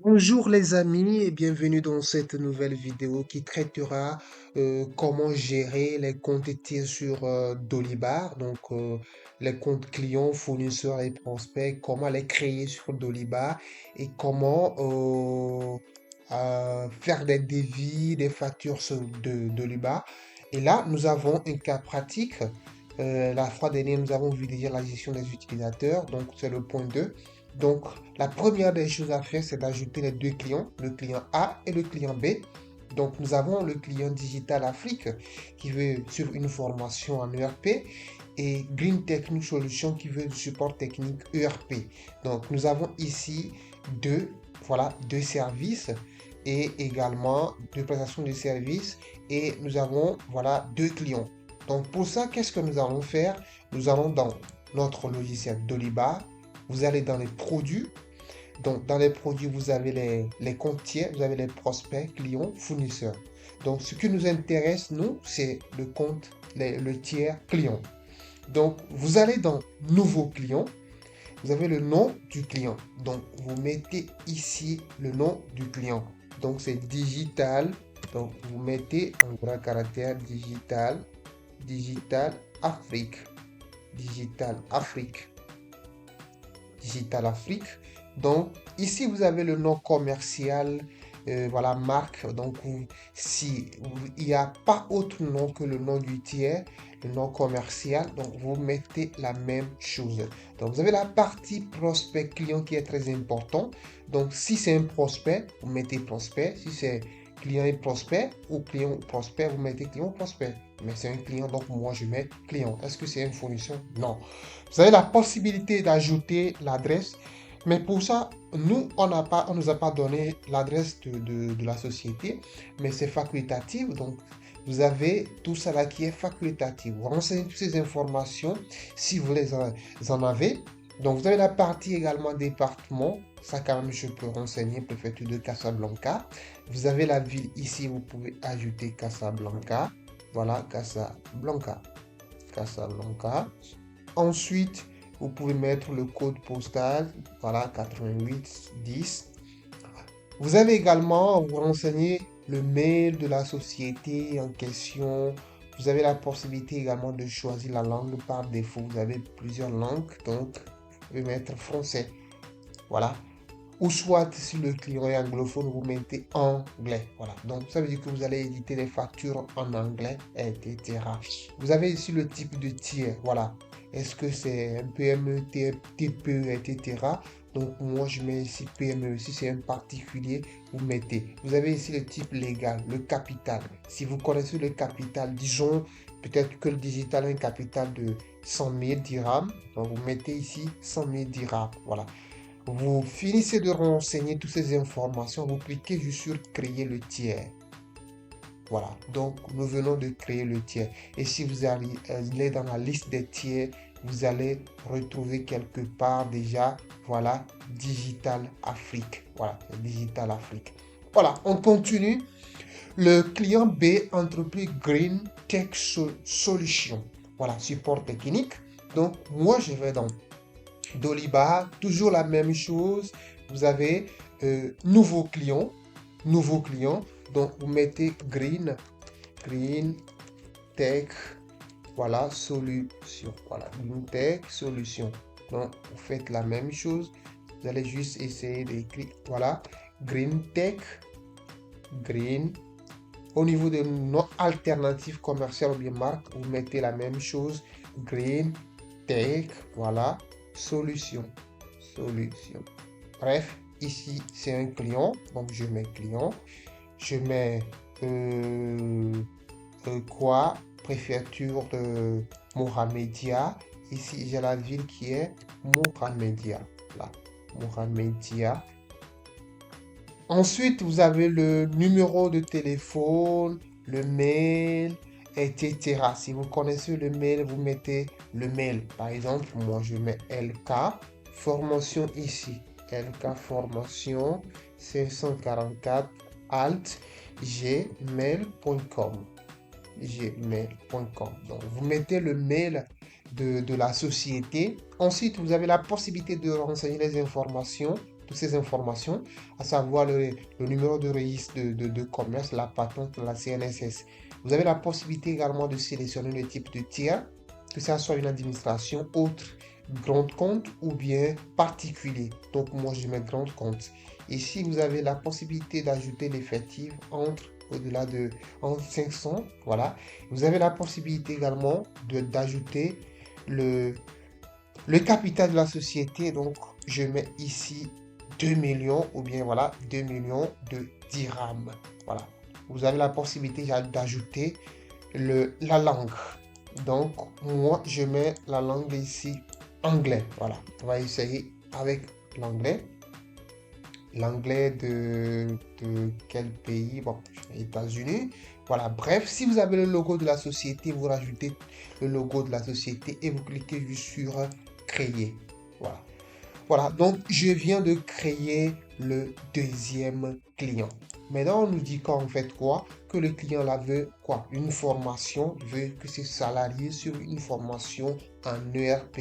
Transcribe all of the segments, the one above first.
Bonjour les amis et bienvenue dans cette nouvelle vidéo qui traitera comment gérer les comptes tiers sur Dolibar, les comptes clients, fournisseurs et prospects, comment les créer sur Dolibar et comment faire des devis, des factures sur Dolibar. Et là, nous avons un cas pratique. La fois dernière, nous avons vu déjà la gestion des utilisateurs, donc c'est le point 2. Donc, la première des choses à faire, c'est d'ajouter les deux clients, le client A et le client B. Donc, nous avons le client Digital Afrique qui veut sur une formation en ERP et Green Technique Solutions qui veut du support technique ERP. Donc, nous avons ici deux services et également deux prestations de services et nous avons, deux clients. Donc, pour ça, qu'est-ce que nous allons faire? Nous allons dans notre logiciel Dolibar. Vous allez dans les produits. Donc, dans les produits, vous avez les comptes tiers, vous avez les prospects, clients, fournisseurs. Donc, ce qui nous intéresse, nous, c'est le compte, le tiers client. Donc, vous allez dans Nouveau client. Vous avez le nom du client. Donc, vous mettez ici le nom du client. Donc, c'est digital. Donc, vous mettez en gras caractère digital, digital Afrique, digital Afrique. Digital Afrique. Donc, ici, vous avez le nom commercial, marque. Donc, si il n'y a pas autre nom que le nom du tiers, le nom commercial, donc vous mettez la même chose. Donc, vous avez la partie prospect client qui est très important. Donc, si c'est un prospect, vous mettez prospect. Si c'est client et prospect ou client prospect, vous mettez client prospect. Mais c'est un client, donc moi je mets client. Est-ce que c'est une fourniture? Non. Vous avez la possibilité d'ajouter l'adresse, mais pour ça, nous, on nous a pas donné l'adresse de la société, mais c'est facultatif. Donc, vous avez tout ça là qui est facultatif. Vous renseignez toutes ces informations si vous en avez. Donc, vous avez la partie également département. Ça, quand même, je peux renseigner, préfecture de Casablanca. Vous avez la ville ici, vous pouvez ajouter Casablanca. Voilà, Casablanca. Casablanca. Ensuite, vous pouvez mettre le code postal, voilà, 8810. Vous avez également, vous renseigner le mail de la société en question. Vous avez la possibilité également de choisir la langue par défaut. Vous avez plusieurs langues, donc vous pouvez mettre français. Voilà. Ou soit, si le client est anglophone, vous mettez anglais. Voilà. Donc, ça veut dire que vous allez éditer les factures en anglais, etc. Vous avez ici le type de tiers. Voilà. Est-ce que c'est un PME, TPE, etc. Donc, moi, je mets ici PME. Si c'est un particulier, vous mettez. Vous avez ici le type légal, le capital. Si vous connaissez le capital, disons, peut-être que le digital a un capital de 100 000 dirhams. Donc, vous mettez ici 100 000 dirhams. Voilà. Vous finissez de renseigner toutes ces informations, vous cliquez juste sur créer le tiers. Voilà, donc nous venons de créer le tiers. Et si vous allez dans la liste des tiers, vous allez retrouver quelque part déjà, voilà, Digital Afrique. Voilà, Digital Afrique. Voilà, on continue. Le client B, entreprise Green Tech Solution. Voilà, support technique. Donc, moi, je vais dans Dolibar, toujours la même chose. Vous avez nouveau client. Donc, vous mettez Green Tech, voilà, solution. Voilà, Green Tech solution. Donc, vous faites la même chose. Vous allez juste essayer d'écrire, voilà, Green Tech, Green. Au niveau des noms alternatifs commerciaux ou bien marques, vous mettez la même chose, Green Tech, voilà, solution. Solution. Bref, ici, c'est un client. Donc, je mets client. Je mets quoi? Préfecture de Mohamedia. Ici, j'ai la ville qui est Mohamedia. Là, Mohamedia. Ensuite, vous avez le numéro de téléphone, le mail, etc. Si vous connaissez le mail, vous mettez le mail. Par exemple, moi, je mets LK, formation ici. LK formation 544 alt gmail.com. Gmail.com. Donc, vous mettez le mail de la société. Ensuite, vous avez la possibilité de renseigner les informations toutes ces informations, à savoir le numéro de registre de commerce, la patente, la CNSS. Vous avez la possibilité également de sélectionner le type de tiers, que ça soit une administration autre, grand compte ou bien particulier. Donc moi je mets grand compte. Ici vous avez la possibilité d'ajouter l'effectif au-delà de entre 500. Voilà. Vous avez la possibilité également d'ajouter le capital de la société. Donc je mets ici 2 millions ou bien voilà 2 millions de dirhams. Voilà. Vous avez la possibilité d'ajouter la langue. Donc, moi, je mets la langue ici, anglais. Voilà, on va essayer avec l'anglais. L'anglais de quel pays? Bon, États-Unis. Voilà, bref, si vous avez le logo de la société, vous rajoutez le logo de la société et vous cliquez juste sur créer. Voilà. Voilà, donc je viens de créer le deuxième client. Maintenant, on nous dit qu'en fait quoi? Que le client là veut quoi? Une formation, veut que ses salariés sur une formation en ERP.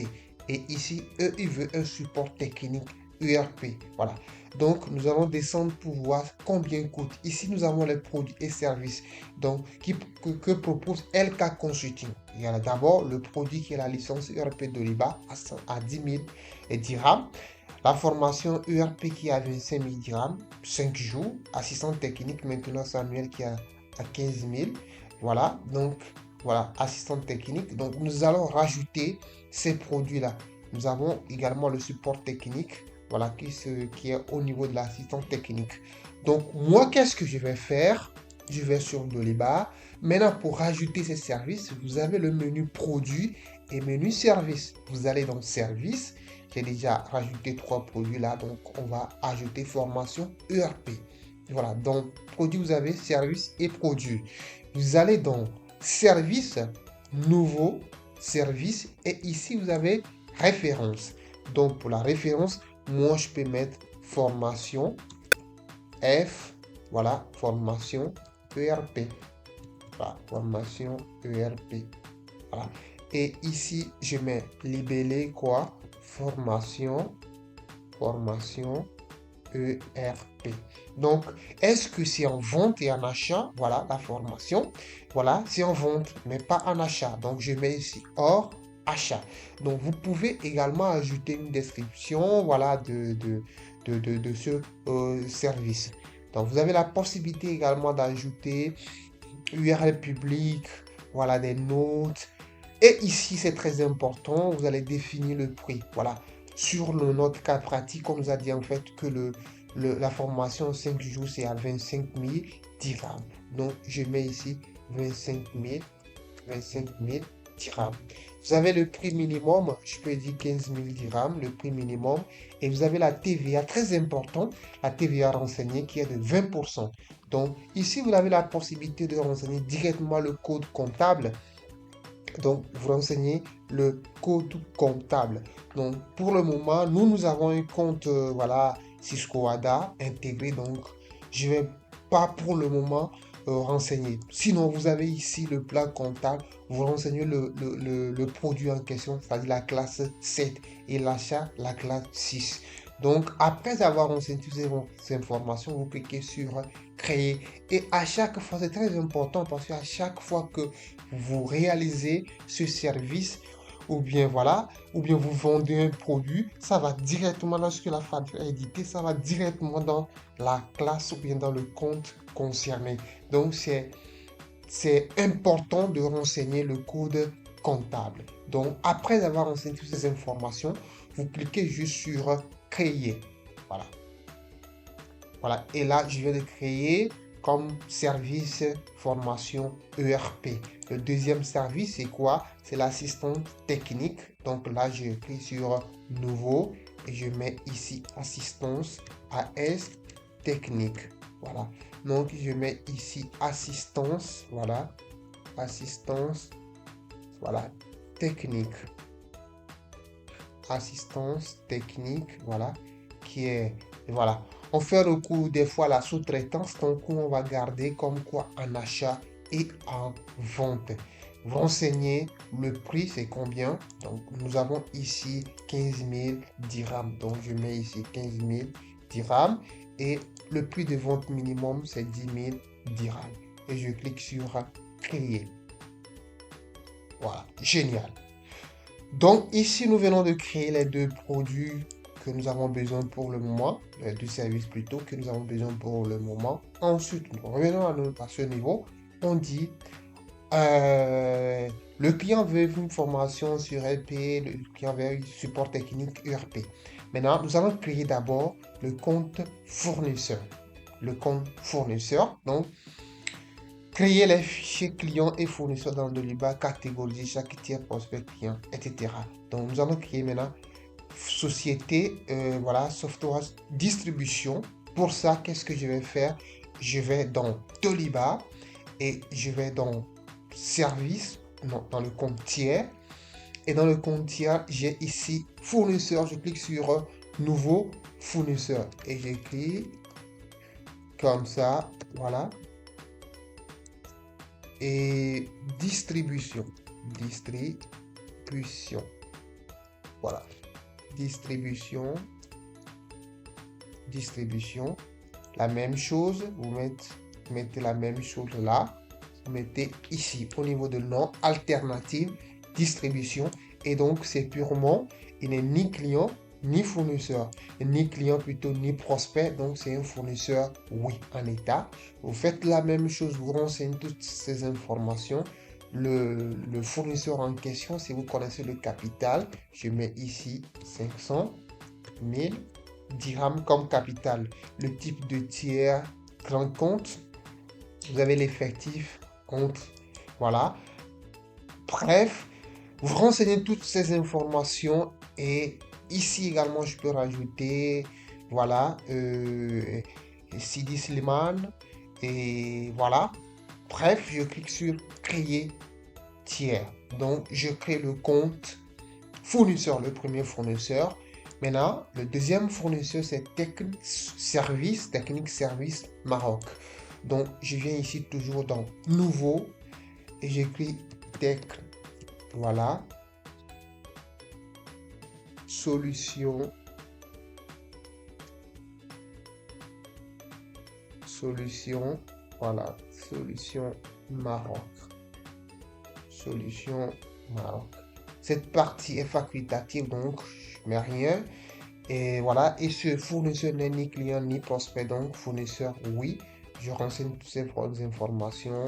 Et ici, eux, ils veulent un support technique ERP. Voilà. Donc, nous allons descendre pour voir combien coûte. Ici, nous avons les produits et services donc, que propose LK Consulting. Il y a d'abord le produit qui est la licence ERP de l'IBA à 10 000 dirhams. La formation ERP qui est à 25 000 dirhams, 5 jours. Assistant technique, maintenance annuelle qui est à 15 000. Voilà, donc voilà, assistant technique. Donc nous allons rajouter ces produits-là. Nous avons également le support technique, voilà, qui est au niveau de l'assistant technique. Donc moi, qu'est-ce que je vais faire? Je vais sur Doliba. Maintenant, pour rajouter ces services, vous avez le menu produits et menu services. Vous allez dans services. J'ai déjà rajouté 3 produits là, donc on va ajouter formation ERP. Voilà, donc produit, vous avez service et produit. Vous allez dans service, nouveau, service, et ici vous avez référence. Donc pour la référence, moi je peux mettre formation F, voilà, formation ERP. Voilà, formation ERP. Voilà. Et ici, je mets libellé quoi? Formation ERP. Donc, est-ce que c'est en vente et en achat? Voilà, la formation. Voilà, c'est en vente, mais pas en achat. Donc, je mets ici hors achat. Donc, vous pouvez également ajouter une description, voilà, de ce service. Donc, vous avez la possibilité également d'ajouter URL public, voilà, des notes. Et ici, c'est très important, vous allez définir le prix. Voilà. Sur notre cas pratique, on nous a dit en fait que la formation 5 jours, c'est à 25 000 dirhams. Donc, je mets ici 25 000 dirhams. Vous avez le prix minimum, je peux dire 15 000 dirhams, le prix minimum. Et vous avez la TVA, très important, la TVA renseignée qui est de 20%. Donc, ici, vous avez la possibilité de renseigner directement le code comptable. Donc, vous renseignez le code comptable. Donc, pour le moment, nous avons un compte, voilà, Cisco ADA intégré. Donc, je ne vais pas pour le moment renseigner. Sinon, vous avez ici le plan comptable. Vous renseignez le produit en question, c'est-à-dire la classe 7 et l'achat, la classe 6. Donc, après avoir renseigné toutes ces informations, vous cliquez sur créer. Et à chaque fois, c'est très important parce qu'à chaque fois que vous réalisez ce service, ou bien voilà, ou bien vous vendez un produit, ça va directement lorsque la facture est éditée, ça va directement dans la classe ou bien dans le compte concerné. Donc c'est important de renseigner le code comptable. Donc après avoir renseigné toutes ces informations, vous cliquez juste sur créer. Voilà. Voilà. Et là, je vais le créer comme service formation ERP. Le deuxième service, c'est quoi? C'est l'assistant technique. Donc là, je clique sur nouveau et je mets ici assistance AS technique. Voilà. Donc je mets ici assistance. Voilà. Assistance. Voilà. Technique. Assistance technique. Voilà. Qui est. Voilà. On fait recours des fois à la sous-traitance, donc on va garder comme quoi en achat et en vente. Vous renseignez le prix, c'est combien? Donc nous avons ici 15 000 dirhams. Donc je mets ici 15 000 dirhams. Et le prix de vente minimum, c'est 10 000 dirhams. Et je clique sur créer. Voilà, génial. Donc ici, nous venons de créer les deux produits que nous avons besoin pour le moment, les deux services plutôt que nous avons besoin pour le moment. Ensuite, nous revenons à ce niveau. On dit, le client veut une formation sur ERP, le client veut un support technique ERP. Maintenant, nous allons créer d'abord le compte fournisseur. Le compte fournisseur, donc, créer les fichiers clients et fournisseurs dans Doliba, catégoriser chaque tiers, prospect, client, etc. Donc, nous allons créer maintenant société, voilà, software distribution. Pour ça, qu'est-ce que je vais faire? Je vais dans Doliba et je vais dans service, non, dans le compte tiers. Et dans le compte tiers, j'ai ici fournisseur. Je clique sur nouveau fournisseur et j'écris comme ça, voilà. Et distribution, distribution, voilà, distribution, distribution, la même chose, vous mettez la même chose là, vous mettez ici au niveau de nom, alternative, distribution, et donc c'est purement, il n'est ni client, ni fournisseur, ni client plutôt, ni prospect, donc c'est un fournisseur, oui, en état. Vous faites la même chose, vous renseignez toutes ces informations. Le fournisseur en question, si vous connaissez le capital, je mets ici 500 000 dirhams comme capital. Le type de tiers, grand compte, vous avez l'effectif, compte, voilà. Bref, vous renseignez toutes ces informations et ici également, je peux rajouter, voilà, Sidi Slimane et voilà. Bref, je clique sur créer tiers. Donc, je crée le compte fournisseur, le premier fournisseur. Maintenant, le deuxième fournisseur, c'est Technique Service Maroc. Donc, je viens ici toujours dans Nouveau et j'écris Tech. Voilà. Solution. Solution. Voilà. Solution Maroc. Solution Maroc. Cette partie est facultative, donc je mets rien. Et voilà. Et ce fournisseur n'est ni client ni prospect, donc fournisseur, oui. Je renseigne toutes ces informations.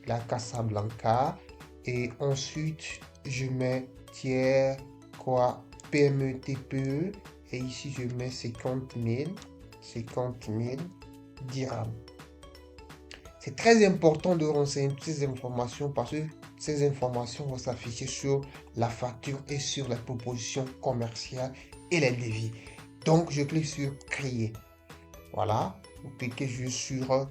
La Casablanca. Et ensuite, je mets tiers, quoi, PME, TPE. Et ici, je mets 50 000 dirhams. C'est très important de renseigner toutes ces informations parce que ces informations vont s'afficher sur la facture et sur la proposition commerciale et les devis. Donc, je clique sur créer. Voilà, vous cliquez juste sur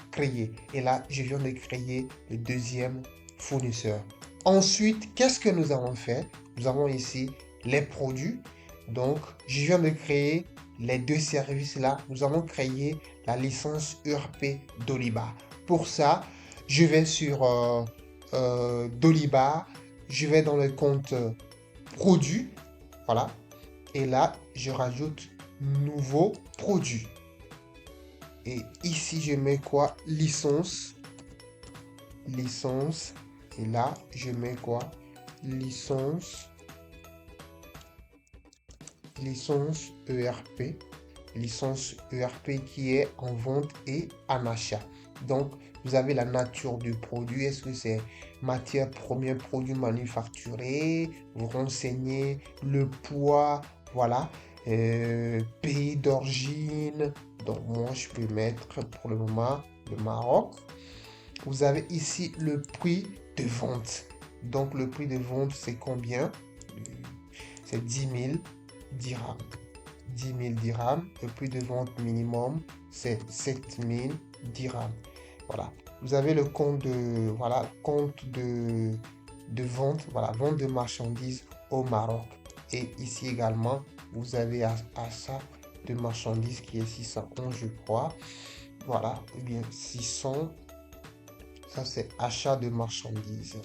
créer. Et là, je viens de créer le deuxième fournisseur. Ensuite, qu'est-ce que nous avons fait? Nous avons ici les produits. Donc, je viens de créer les deux services là. Nous avons créé la licence ERP Doliba. Pour ça, je vais sur Doliba. Je vais dans le compte produit. Voilà. Et là, je rajoute nouveau produit. Et ici, je mets quoi? Licence. Licence. Et là, je mets quoi? Licence. Licence ERP. Licence ERP qui est en vente et en achat. Donc, vous avez la nature du produit. Est-ce que c'est matière première, produit manufacturé? Vous renseignez le poids, voilà. Pays d'origine. Donc, moi, je peux mettre pour le moment le Maroc. Vous avez ici le prix de vente. Donc, le prix de vente, c'est combien? C'est 10 000 dirhams. 10 000 dirhams. Le prix de vente minimum, c'est 7 000 dirhams. Voilà. Vous avez le compte de, voilà, compte de vente, voilà, vente de marchandises au Maroc. Et ici également, vous avez achat de marchandises qui est 611, je crois. Voilà, ou bien 600. Ça, c'est achat de marchandises.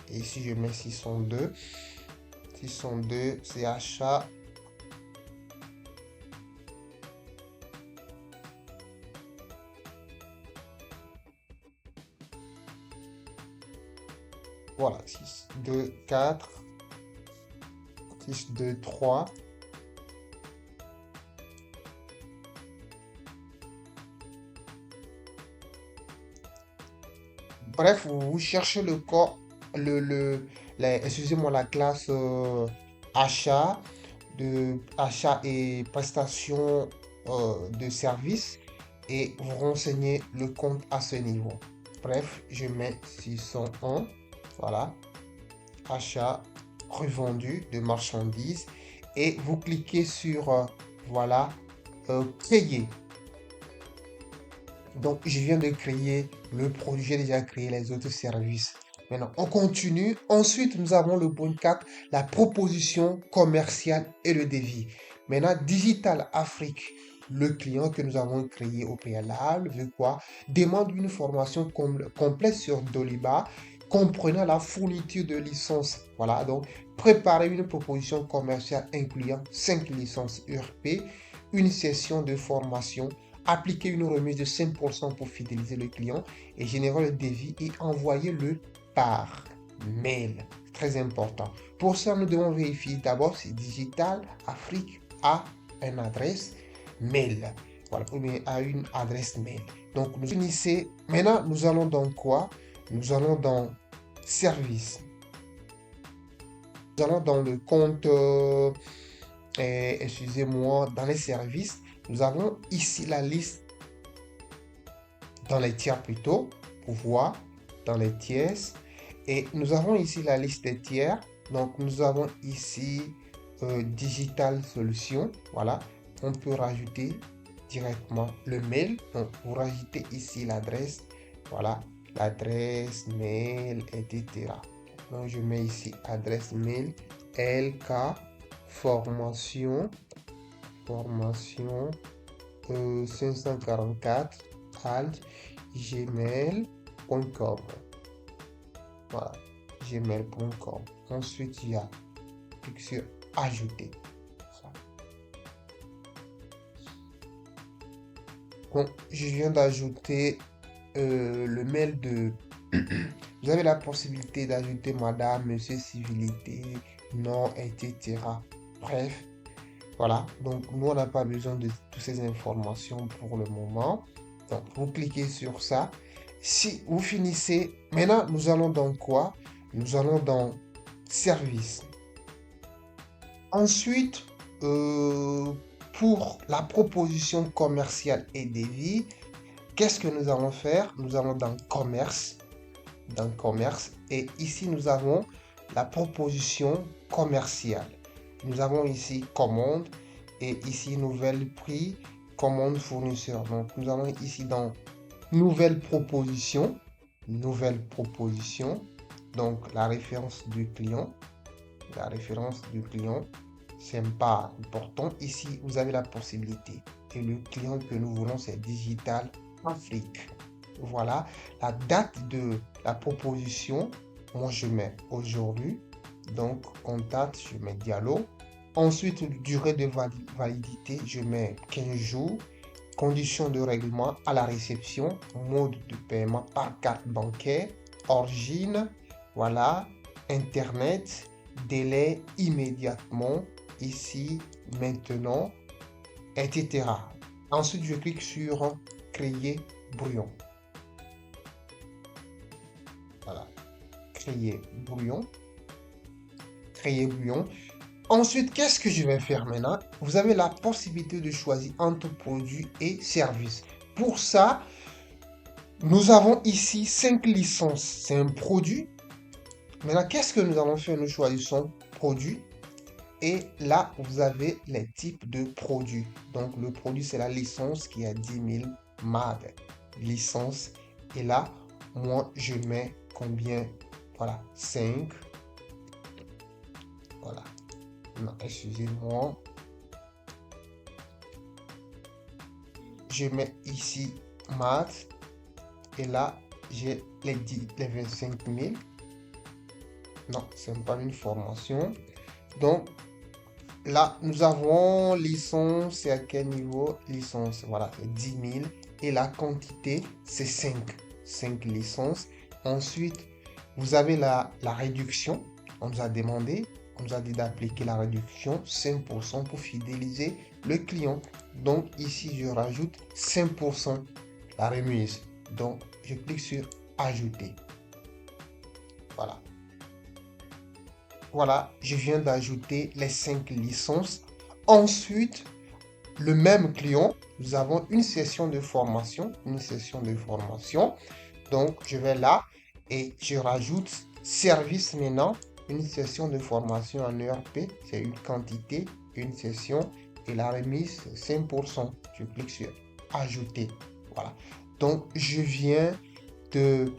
Et ici, je mets 602. 602, c'est achat Voilà, 6, 2, 4, 6, 2, 3. Bref, vous cherchez le corps, excusez-moi, la classe achat, achat et prestations de services et vous renseignez le compte à ce niveau. Bref, je mets 601, voilà, achat revendu de marchandises et vous cliquez sur, voilà, créer. Donc, je viens de créer le produit, j'ai déjà créé les autres services. Maintenant, on continue. Ensuite, nous avons le point 4, la proposition commerciale et le devis. Maintenant, Digital Afrique, le client que nous avons créé au préalable, veut quoi? Demande une formation complète sur Doliba, comprenant la fourniture de licences. Voilà, donc, préparer une proposition commerciale incluant 5 licences URP, une session de formation, appliquer une remise de 5% pour fidéliser le client et générer le devis et envoyer-le par mail. Très important. Pour ça, nous devons vérifier d'abord si Digital Afrique a une adresse mail. Voilà, ou bien a une adresse mail. Donc, nous finissons. Maintenant, nous allons dans quoi? Nous allons dans service. Nous allons dans le compte, excusez-moi, dans les services. Nous avons ici la liste dans les tiers plutôt, pour voir dans les tiers. Et nous avons ici la liste des tiers. Donc, nous avons ici Digital Solution. Voilà, on peut rajouter directement le mail. Donc, vous rajoutez ici l'adresse. Voilà, l'adresse mail, etc. Donc, je mets ici adresse mail LK formation 544 gmail.com. Voilà, gmail.com. Ensuite, il y a clique sur ajouter. Bon, je viens d'ajouter le mail de. Vous avez la possibilité d'ajouter madame, monsieur, civilité, nom, etc. Bref, voilà. Donc, nous, on n'a pas besoin de toutes ces informations pour le moment. Donc, vous cliquez sur ça. Si vous finissez, maintenant, nous allons dans quoi? Nous allons dans service. Ensuite, pour la proposition commerciale et devis, qu'est-ce que nous allons faire? Nous allons dans commerce. Dans commerce. Et ici, nous avons la proposition commerciale. Nous avons ici commande et ici nouvelle prix, commande fournisseur. Donc, nous allons ici dans nouvelle proposition. Nouvelle proposition. Donc, la référence du client. La référence du client, c'est pas important. Ici, vous avez la possibilité. Et le client que nous voulons, c'est Digital Afrique. Voilà, la date de la proposition, moi je mets aujourd'hui. Donc, contact, je mets Diallo. Ensuite, durée de validité, je mets 15 jours. Conditions de règlement à la réception, mode de paiement par carte bancaire, origine, voilà, Internet, délai immédiatement, ici, maintenant, etc. Ensuite, je clique sur créer brouillon. Voilà, créer brouillon. Créer brouillon. Ensuite, qu'est-ce que je vais faire maintenant? Vous avez la possibilité de choisir entre produits et services. Pour ça, nous avons ici 5 licences. C'est un produit. Maintenant, qu'est-ce que nous allons faire? Nous choisissons produit. Et là, vous avez les types de produits. Donc, le produit, c'est la licence qui a 10 000 MAD. Licence. Et là, moi, je mets combien? Voilà, 5. Voilà. Non, excusez-moi. Je mets ici maths. Et là, j'ai les 25 000. Non, ce n'est pas une formation. Donc, là, nous avons licence. C'est à quel niveau? Licence, voilà, c'est 10 000. Et la quantité, c'est 5. 5 licences. Ensuite, vous avez la réduction. On nous a demandé, on nous a dit d'appliquer la réduction 5% pour fidéliser le client. Donc ici, je rajoute 5% la remise. Donc, je clique sur ajouter. Voilà. Voilà, je viens d'ajouter les 5 licences. Ensuite, le même client, nous avons une session de formation. Donc, je vais là et je rajoute service maintenant, une session de formation en ERP. C'est une quantité, une session et la remise, 5%. Je clique sur ajouter. Voilà. Donc, je viens de,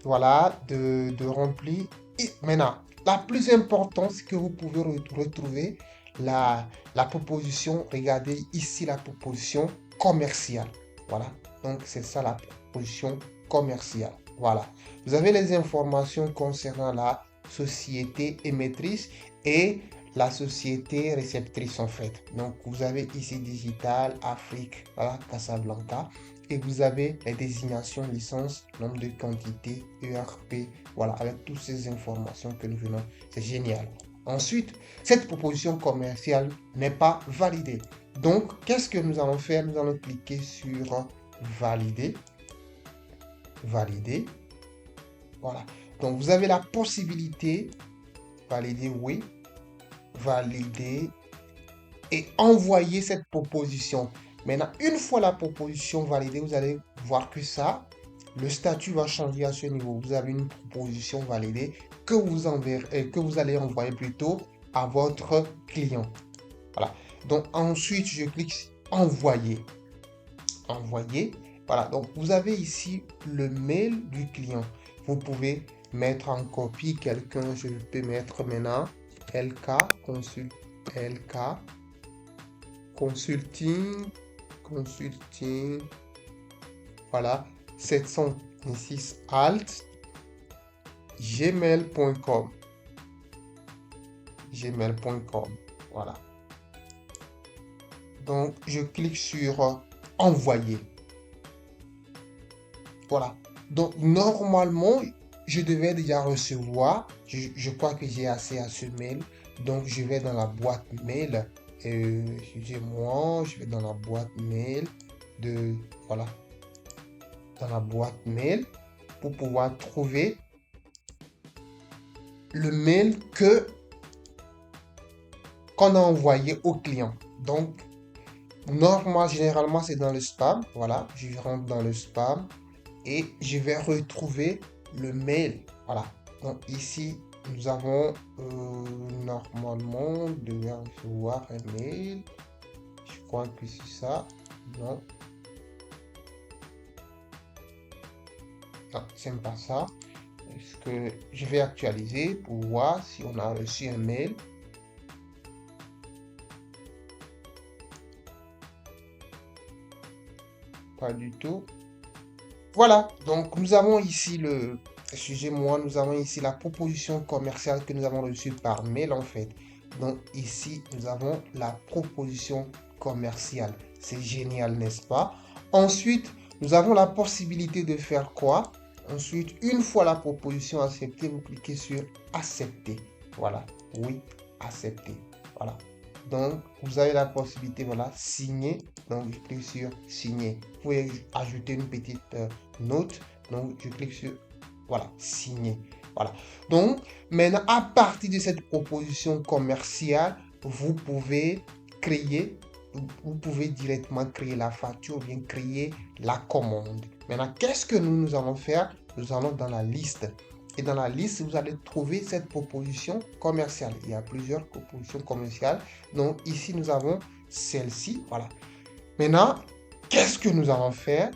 voilà, de remplir. Et maintenant, la plus importante, c'est que vous pouvez retrouver la proposition. Regardez ici la proposition commerciale. Voilà. Donc, c'est ça la proposition commerciale. Voilà. Vous avez les informations concernant la société émettrice et la société réceptrice en fait. Donc, vous avez ici Digital, Afrique, voilà, Casablanca. Et vous avez les désignations, licences, nombre de quantités, ERP, voilà, avec toutes ces informations que nous venons. C'est génial. Ensuite, cette proposition commerciale n'est pas validée. Donc, qu'est-ce que nous allons faire? Nous allons cliquer sur valider. Valider. Voilà. Donc, vous avez la possibilité, valider, oui, valider et envoyer cette proposition. Maintenant, une fois la proposition validée, vous allez voir que ça, le statut va changer à ce niveau. Vous avez une proposition validée que vous allez envoyer plutôt à votre client. Voilà. Donc, ensuite, je clique sur envoyer. Envoyer. Voilà. Donc, vous avez ici le mail du client. Vous pouvez mettre en copie quelqu'un. Je peux mettre maintenant LK Consulting, voilà, 706 alt, gmail.com, voilà. Donc, je clique sur envoyer. Voilà. Donc, normalement, je devais déjà recevoir. Je crois que j'ai accès à ce mail. Donc, je vais dans la boîte mail. Excusez-moi, je vais dans la boîte mail voilà, dans la boîte mail pour pouvoir trouver le mail qu'on a envoyé au client. Donc, normalement, généralement, c'est dans le spam. Voilà, je rentre dans le spam et je vais retrouver le mail. Voilà, donc ici, nous avons normalement, devait recevoir un mail. Je crois que c'est ça. Non. Non, c'est pas ça. Est-ce que je vais actualiser pour voir si on a reçu un mail. Pas du tout. Voilà, donc nous avons ici excusez-moi, nous avons ici la proposition commerciale que nous avons reçue par mail en fait. Donc ici, nous avons la proposition commerciale. C'est génial, n'est-ce pas? Ensuite, nous avons la possibilité de faire quoi? Ensuite, une fois la proposition acceptée, vous cliquez sur accepter. Voilà, oui, accepter. Voilà. Donc, vous avez la possibilité, voilà, signer. Donc, je clique sur signer. Vous pouvez ajouter une petite note. Donc, je clique sur, voilà, signer. Voilà. Donc, maintenant, à partir de cette proposition commerciale, vous pouvez directement créer la facture ou bien créer la commande. Maintenant, qu'est-ce que nous allons faire? Nous allons dans la liste. Et dans la liste, vous allez trouver cette proposition commerciale. Il y a plusieurs propositions commerciales. Donc, ici, nous avons celle-ci. Voilà. Maintenant, qu'est-ce que nous allons faire?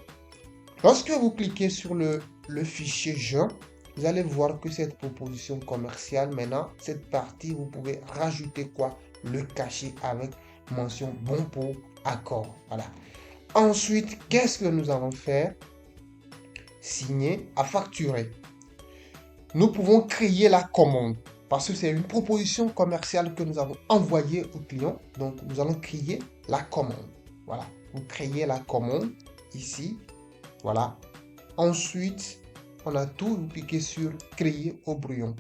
Lorsque vous cliquez sur le fichier joint, vous allez voir que cette proposition commerciale, maintenant, cette partie, vous pouvez rajouter quoi? Le cachet avec mention bon pour accord. Voilà. Ensuite, qu'est-ce que nous allons faire? Signer à facturer. Nous pouvons créer la commande parce que c'est une proposition commerciale que nous avons envoyée au client. Donc, nous allons créer la commande. Voilà. Vous créez la commande ici. Voilà. Ensuite, on a tout, vous cliquez sur créer au brouillon.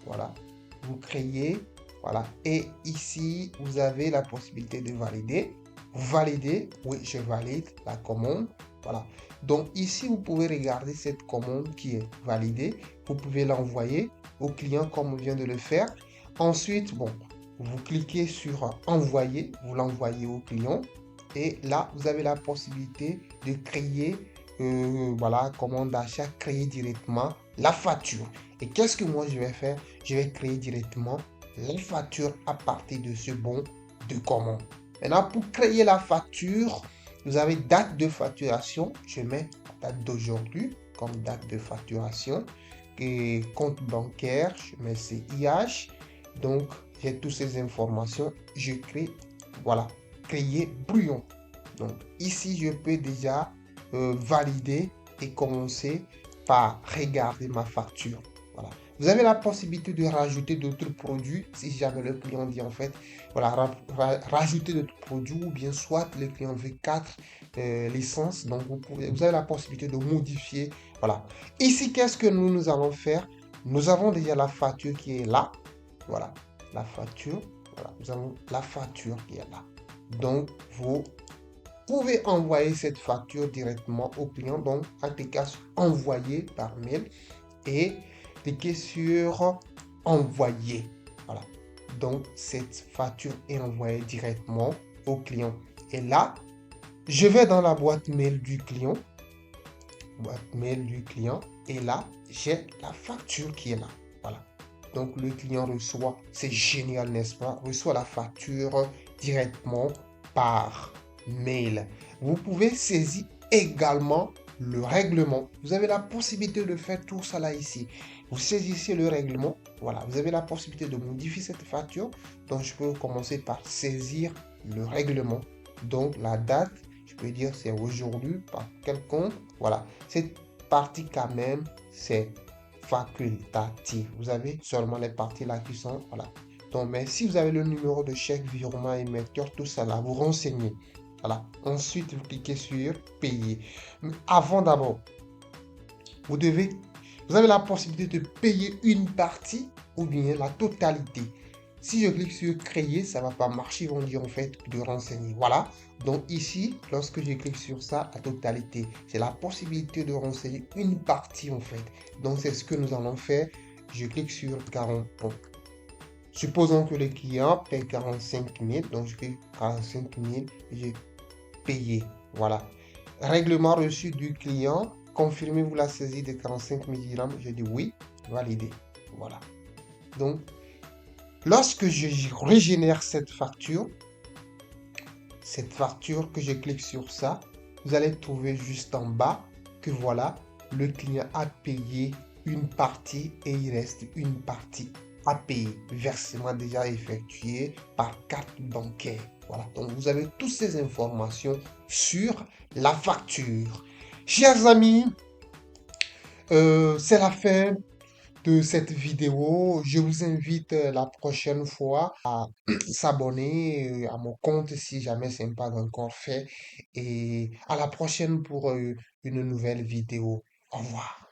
Voilà, vous créez, voilà. Et ici, vous avez la possibilité de valider. Vous validez, oui, je valide la commande. Voilà. Donc ici, vous pouvez regarder cette commande qui est validée. Vous pouvez l'envoyer au client comme on vient de le faire. Ensuite, bon, vous cliquez sur envoyer, vous l'envoyez au client. Et là, vous avez la possibilité de créer, voilà, commande d'achat, créer directement la facture. Et qu'est-ce que moi je vais faire? Je vais créer directement la facture à partir de ce bon de commande. Maintenant, pour créer la facture, vous avez date de facturation. Je mets date d'aujourd'hui comme date de facturation. Et compte bancaire, je mets CIH. Donc, j'ai toutes ces informations. Je crée, voilà, créer brouillon. Donc, ici, je peux déjà valider et commencer par regarder ma facture. Voilà. Vous avez la possibilité de rajouter d'autres produits si jamais le client dit en fait, voilà, rajouter d'autres produits ou bien soit le client veut 4 licences. Donc, vous avez la possibilité de modifier. Voilà. Ici, qu'est-ce que nous allons faire? Nous avons déjà la facture qui est là. Voilà. La facture. Voilà. Nous avons la facture qui est là. Donc, vous pouvez envoyer cette facture directement au client. Donc, en tout cas, envoyer par mail et cliquez sur envoyer. Voilà. Donc, cette facture est envoyée directement au client. Et là, je vais dans la boîte mail du client. Boîte mail du client. Et là, j'ai la facture qui est là. Voilà. Donc, le client reçoit, c'est génial, n'est-ce pas? Reçoit la facture directement par mail. Vous pouvez saisir également le règlement. Vous avez la possibilité de faire tout ça là ici. Vous saisissez le règlement. Voilà, vous avez la possibilité de modifier cette facture. Donc, je peux commencer par saisir le règlement. Donc, la date, je peux dire c'est aujourd'hui, par quel compte. Voilà, cette partie quand même, c'est facultatif. Vous avez seulement les parties là qui sont, voilà. Donc, mais si vous avez le numéro de chèque, virement, émetteur, tout ça là, vous renseignez. Voilà. Ensuite, vous cliquez sur payer. Mais avant d'abord, vous devez, vous avez la possibilité de payer une partie ou bien la totalité. Si je clique sur créer, ça ne va pas marcher. Ils vont dire en fait de renseigner. Voilà. Donc ici, lorsque je clique sur ça, la totalité, c'est la possibilité de renseigner une partie en fait. Donc c'est ce que nous allons faire. Je clique sur 40. Bon. Supposons que le client paie 45 000. Donc je clique 45 000 et je paye. Voilà. Règlement reçu du client. Confirmez-vous la saisie de 45 000 dirhams. Je dis oui. Validé. Voilà. Donc, lorsque je régénère cette facture que je clique sur ça, vous allez trouver juste en bas que voilà, le client a payé une partie et il reste une partie à payer. Versement déjà effectué par carte bancaire. Voilà, donc vous avez toutes ces informations sur la facture. Chers amis, c'est la fin de cette vidéo. Je vous invite la prochaine fois à s'abonner à mon compte si jamais ce n'est pas encore fait. Et à la prochaine pour une nouvelle vidéo. Au revoir.